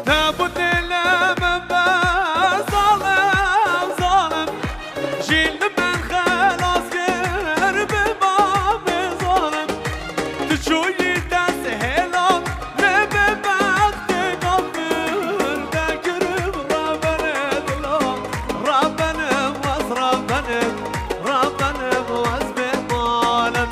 تابوت لمن ظالم ظالم جيل من خلاص غير بباب ظالم تشوي تسهيلات لببخت غفر ذكر ربنا ظلام ربنا مص ربنا مص بمالم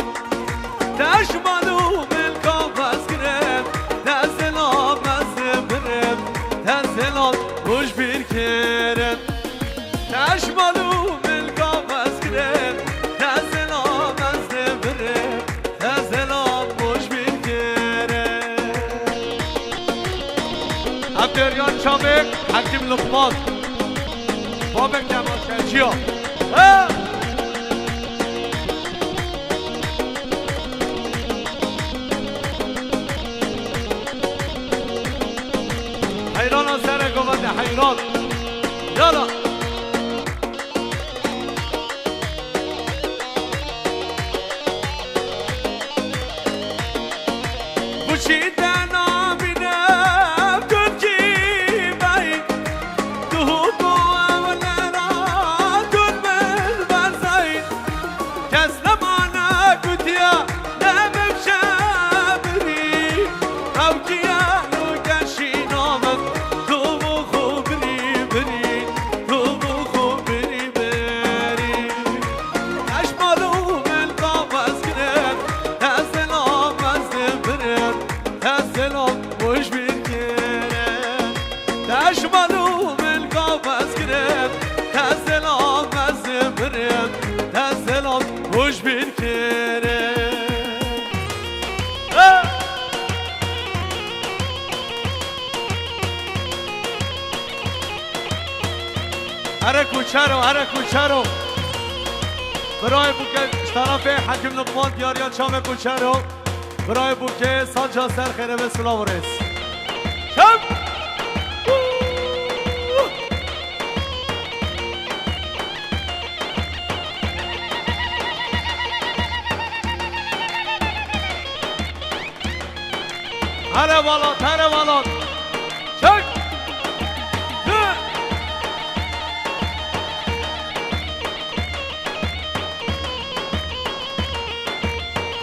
تشملوا بالكفاس كريم تسلام الزبرم تسلام وش بالكرم تشملوا بالكفاس كريم تسلام الزبرم تسلام وش بالكرم عبدالريان شامك حكيم لقمان بابك جمال شجيا حيران سر قوت حيران يلا بوشيدنا بنا تركي باي تهوكو ولنا تون من برزاي كسلمانا كتيا نمم شابري اوكيا نوكاشينا من تشملوا من قفص كريم تسلام الزبرم تسلام وش بالكريم هرك وشارو برای بوکه طرف حکیم لقمان دیاریان شام کوچرو برای بوکه سانجا سر خیره به سلام ورس شم هره بالات چک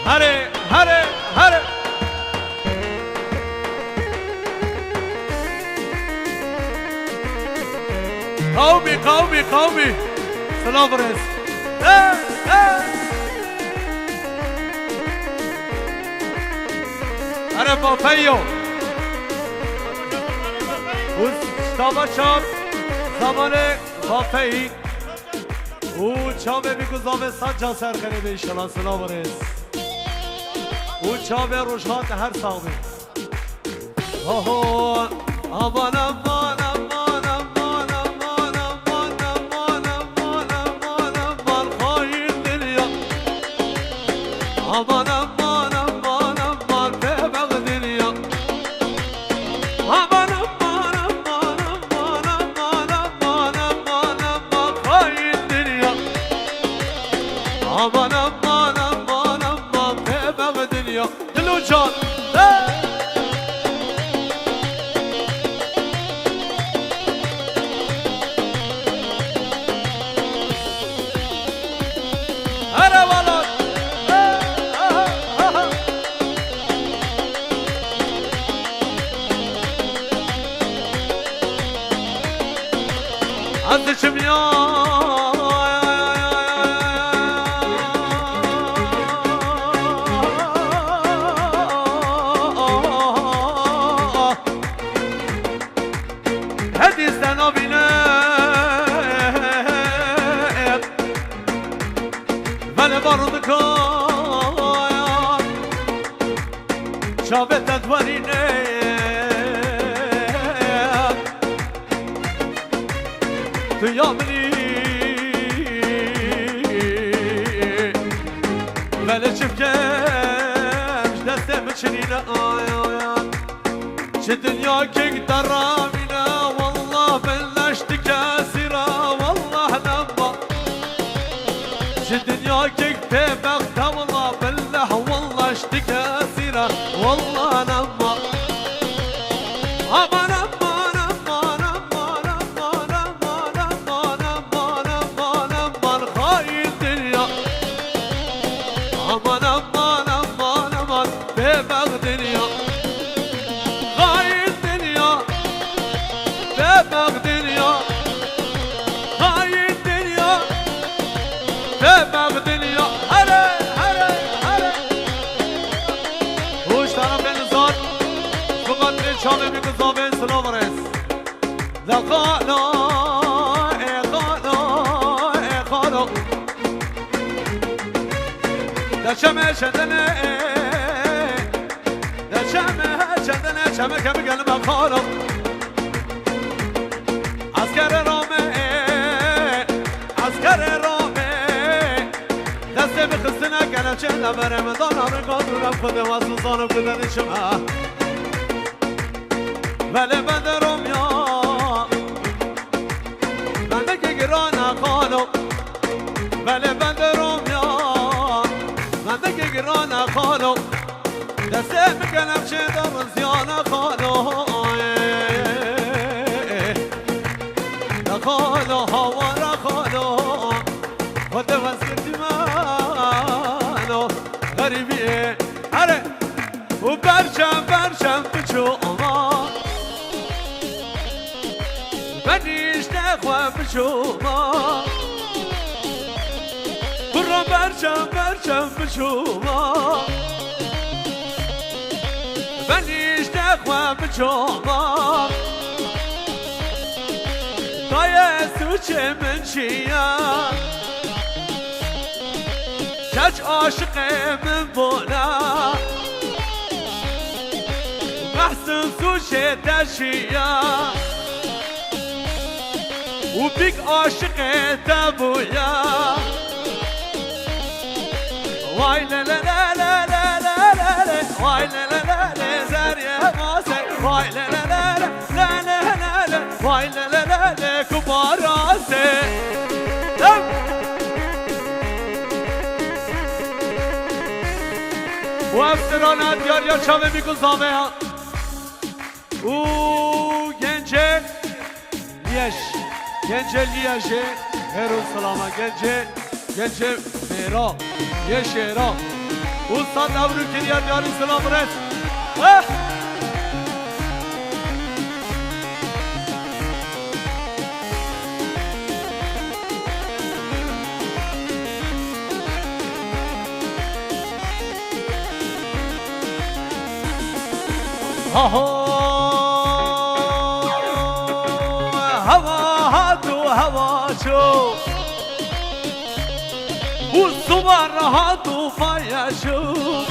هره قومي سلام برس هره بافيو وشتابا شاب زمان بافي و چاوه میگذابه سجا سر خریده ایشالا سلام برس و چاوه روشات هر ساقی آهو آمان امان امان امان امان امان امان امان امان امان خواهی دنیا امان امان امان امان ببغ دنیا امان امان امان امان امان امان امان امان خواهی دنیا امان امان امان امان ببغ دنیا دلو جان عندكم يا هدي سنابنا بل بردك شافت تدوريني يامني بلا شفكمش دسته متشنينه شي دنيا كيك درامينه والله بلشت كاسره والله لما شي دنيا كيك ببغته والله بله والله اشتكاسره والله لما امان تبغ دنيا هاي الدنيا تبغ دنيا هلا هلا هلا وش طرف الزاد فقط شامي بكذابين سلامرس ذا قالوا دا شمع شدنا دا شمع شدنا شمع كم قلب خالو عسكر رامي عسكر رامي دست بخستنا قلب شد برمضان آرقاد و رب خود واسوسان بدن شمع ولی بدرم یا بنده که گران خالو ولی بدرم یا بنده که گران خالو دسته بکنم چه در زیان خالو خالو هوا خالو خود وزگرتی منو غریبیه هره و برشم بچو آما بنیش نخواه بچو ما برام برشم بچو ما بنیش نخواه بچو ما تایه سوچه من چیه چچ عاشق من بونا محسن سوچه تشیه و بیگ عاشق تبویا وای لا لا لا لا لا لا لا وای لا لا لا لا زریه ماسه وای لا لا لا لا لا لا لا وای لا لا لا لا کباراسه و افسرانه دیاریا چامه میگذامه ها او گنجه لیش گنجه لیشه هرو سلامه گنجه میرا یه شعرا استاد ابرو کریا دیاری سلام رس هوا تو هوا چو و صبرها طوفايا شوف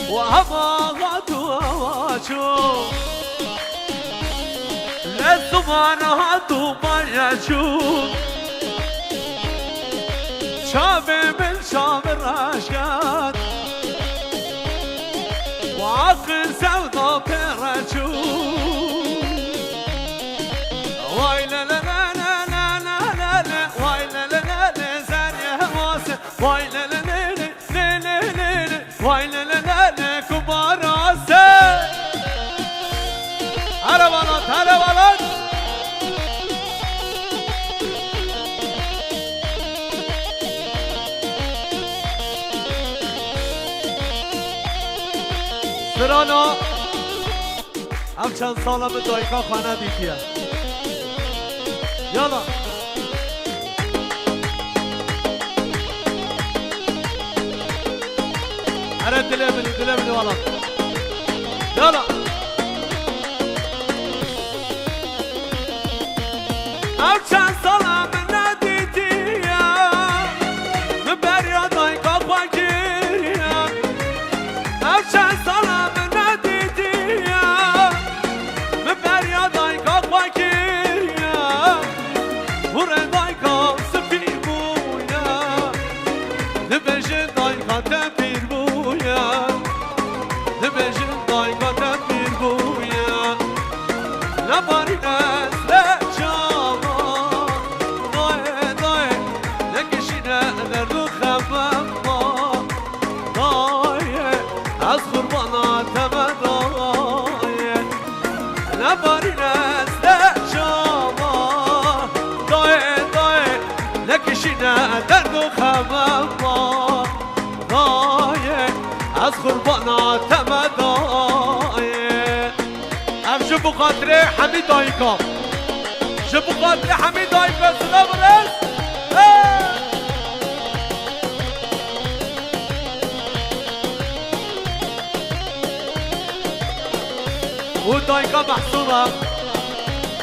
وهواها هوا شوف لا صبرها طوفايا شوف شابي من شام الراشقات وعقل سودا برشوف وايلا لا لا لا لا لا لا وايلا لا لا لا زاريا موسى وايلا لا لا لا لا لا وايلا لا لا لا كبار عسى هلا بلد سرانا هم چند سالا به دایکا خانه دیدیم یالا اره دله بلی والا یالا هم چند سالا به ندیدیم به بریا دایکا خواگیریم هم چند سالا به ندیدیم به بریا دایکا خواگیریم بوره دایکا سفیر بویا نبجه دایکا تپیر بویا نبجه دایکا تپیر بویا نباری نسل جاما دای نکشینه درد و خمم ما دای از قربانات بدای نباری نسل جاما دای نکشینه درد و خمم ما دای از قربانات بدای جبو خاطري حميد دايكا جبو خاطري حميد دايكا سلام الرئيس ودايكا محصورة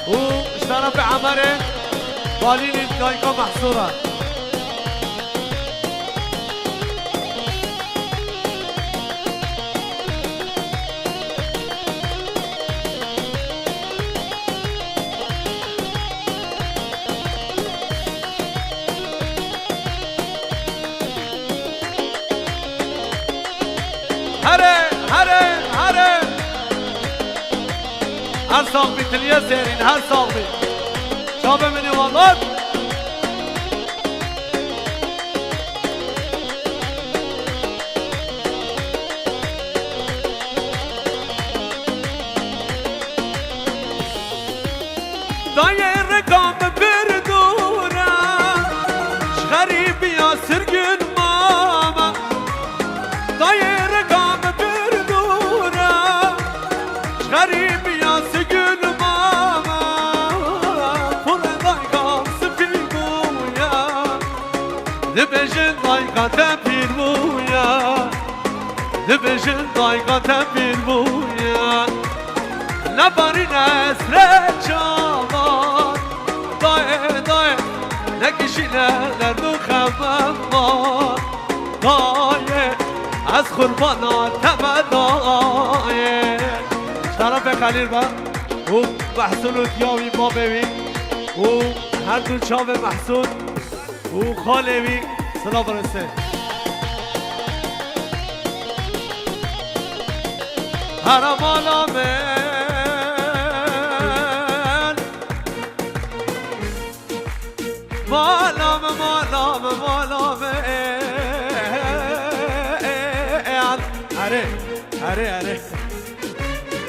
واشترى في عمره باليني دايكا محصورة هره هر صاحبي تليا زيرين هر صاحبي شابه مني والله داير رقم بردورة شغريب يا سرقل ماما داير رقم بردورة شغريب يا سرقل ماما فرن ضايقة سفي بويا دبجن ضايقة تبير بويا دبجن ضايقة تبير بويا نباري ناس رجامان ضايع نكشينا لردو خمامان ضايع از خربانا تمنايا طرف خلیل با و محسون و دیاوی ما ببین و هر دو چاو محسون و خالوی سلام برسه هرمالا من مالام هره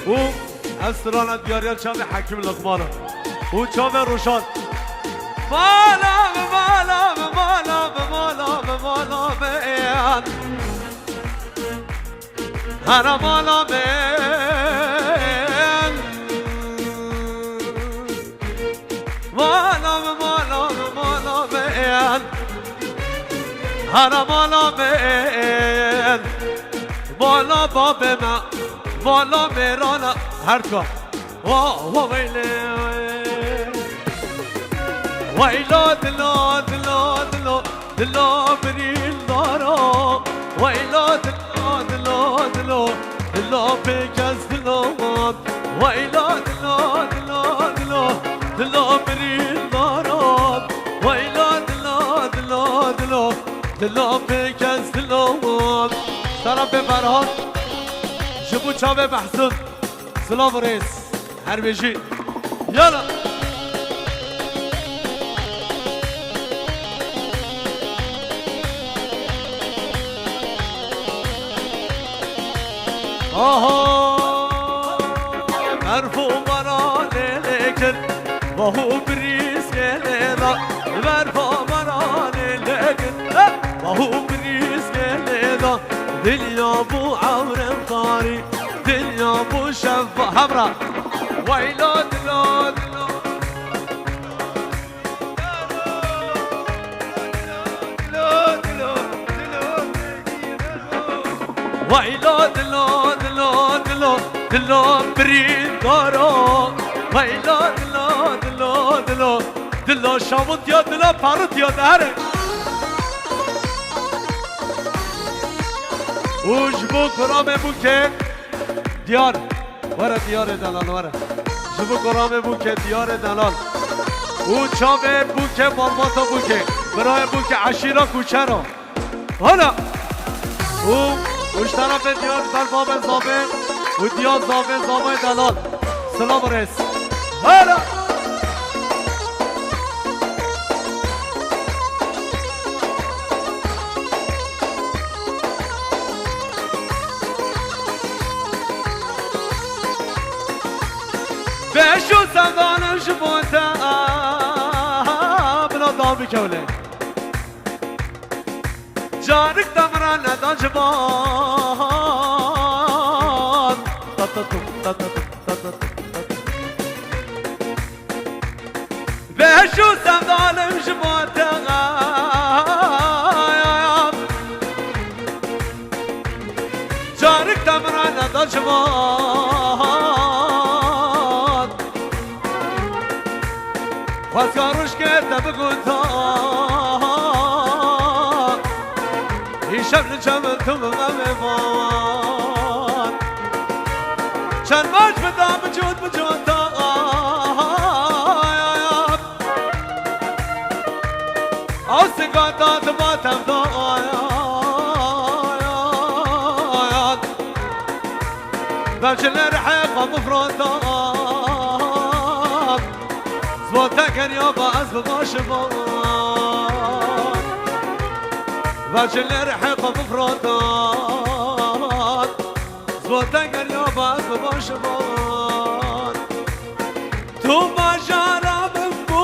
و اسران دیاریال چاو حکیم لقمانه و چاو روشان مالام هر مالام هر مالام بالا باب ما بالا میرانا هر کا وا ویله ویلا دلا دلا دلا دلا بریل دارا ویلا دلا دلا دلا دلا بکس دلا ویلا دلا دلا دلا دلا بریل دارا ویلا دلا دلا دلا دلا بکس دلا طرف فرهاد جبو چاو محسون سلام رئیس هر بجی یالا آها مرفو مرا لیکن وهو بریز گلیدا مرفو مرا لیکن وهو بریز گلیدا دنیا بو عورم طاری دنیا بو شفا حمرا ویلا دلا دلا ویلا دلا دلا دلا دلا برید دارا ویلا دلا دلا دلا دلا شاموت یا دلا پاروت یا دهره وجبو کرامه بو که دیار وره دیار دلال وره جبو کرامه بو که دیار دلال او چاوه بو که مالماتا بو که برای بو که عشیرا کوچه را حالا او اوش طرف دیار در باب زابه و دیار زابه دلال سلام رئیس حالا بشو سندانم شبوتا بلا دامی کوله جانک دمران ندان شبان بهشو سمدالم جماتا جارك تمرنا دار جمات واسكاروش كتا بقوتا يشم نجمل تم ممفان شان ماش بدا بجود بجوتا او سقاطا تباتم ضايات بمشي الرحيق ومفروضات زبوتا كان يابا أزبط وشبات بمشي الرحيق ومفروضات زبوتا كان يابا أزبط وشبات تو ما جارا بمبو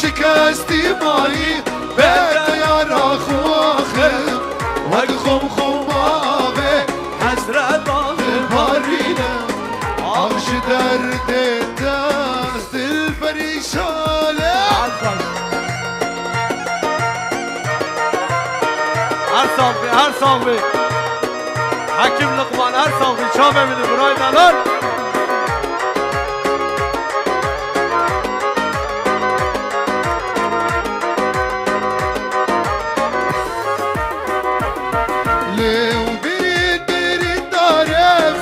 شكستي ماي بيت يا رخواخر وقخم خمابه حسرة المارينا عرش درد الناس الفريشانة هر صاحبي حكيم لقمان هر صاحبي شامه من براي دلال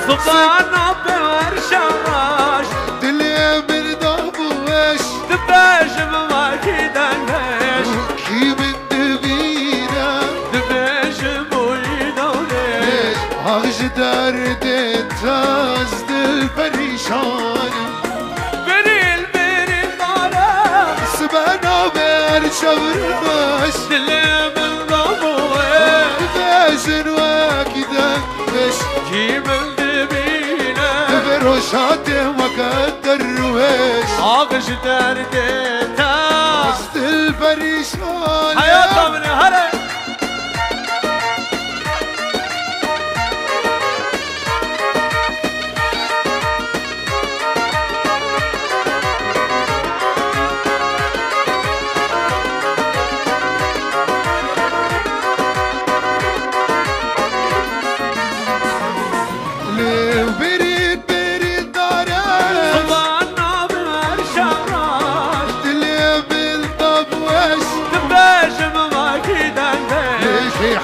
سلطانا بورشاش دلي بردابوش دباش بماكي دنش كي من دبينا دباش بويدا وليش عغش درد التاز دل فريشان بريل دارا سبانا برشورناش دلي بردابوش دباش نواكي دنش كي من روشاتي وقدر رويش عاقش دردتا وسط الفريشان حياة من هلا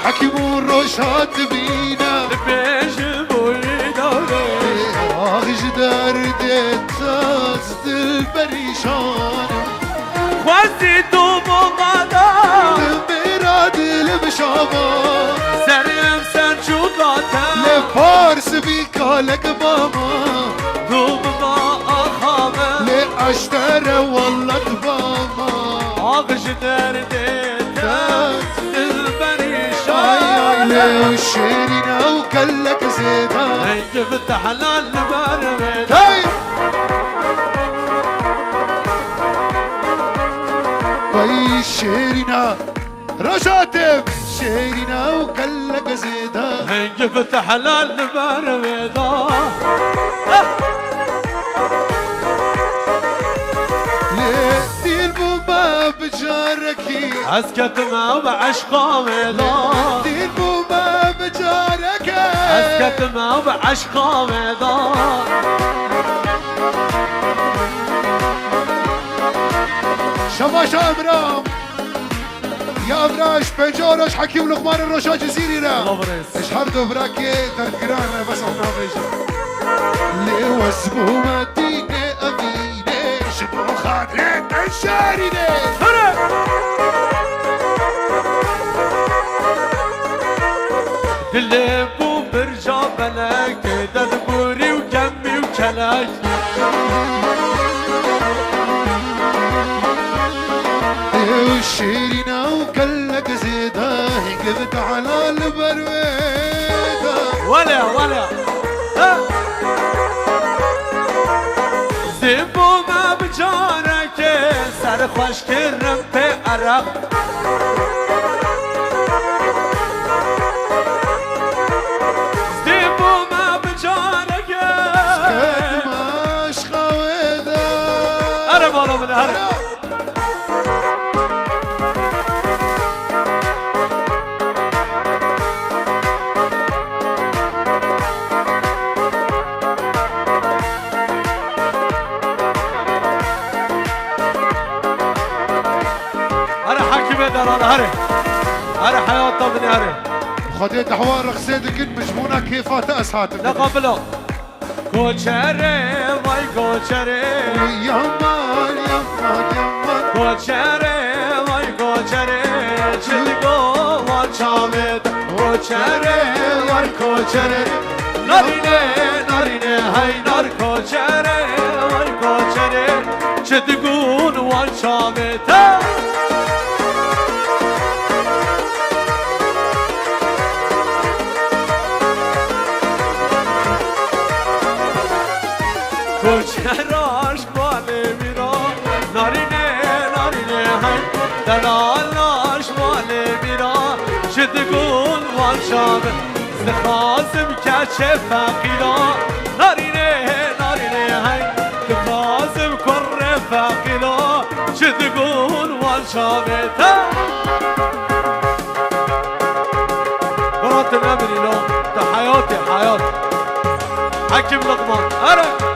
حكيم الرشاد بينا بيش بويدا وليش عغش درد التاز الفريشان خوزي دوبو غدا مراد المشابه سريم سنشوقاتا لفارس بيكا لك ماما دوبو أخامة لأشترى والله ماما عغش دردتا وشيرنا وكلك زيدا هيك فتح للبرميد وي شيرنا رشاتب شيرنا وكلك زيدا هيك فتح للبرميد ليتي البوبا بجاركي اسكت ما بعشقه ميدان البوبا بجارك اسكت ما بعشقه ميدان شباش امرام يا ابراش بجارش حكيم لقمان الرشا جزيري را الله بريس ايش حردو براكي تركران بس احنا بيجي لي واسمو مدينة امينة شبو خاطرك الشارينة اللي بو برجع بلك تدبوري وكمي وكلاك وشيرنا وكلك زيدا قبت على البروي خوش کرم به عرق زیبو ما بجانگه ماش خویده هره بالا بده هره هره حياة طبني هره خديت حوار خسيد كنت مجمونة كيفات أسهات لا قبله كوچره وای كوچره يمان يمان يمان كوچره وای كوچره چلگو وان چامد كوچره وای كوچره نارینه نارینه های نار كوچره وای كوچره چلگون وان چامد کوچراش باله میرا نارینه نارینه های دلالاش باله میرا شدگون وان شامه دخازم کچه فقیرا نارینه نارینه های دخازم کر فقیرا شدگون وان شامه تا برات نبری لو تا حیاتی حیات حکم لقمان اره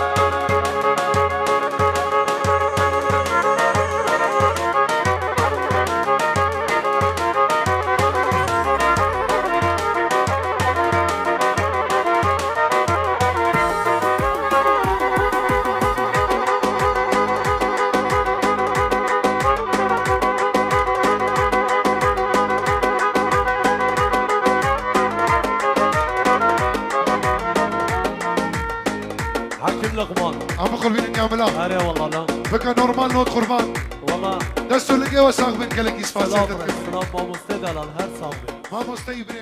حكيم لقمان عم قلبي اني اعملها اري والله لا بكا نورمال نوت قربان والله دستو لقي وساق من كلك يسفا سلام زيت سلام ما مستدل على هر صابي ما مستيبري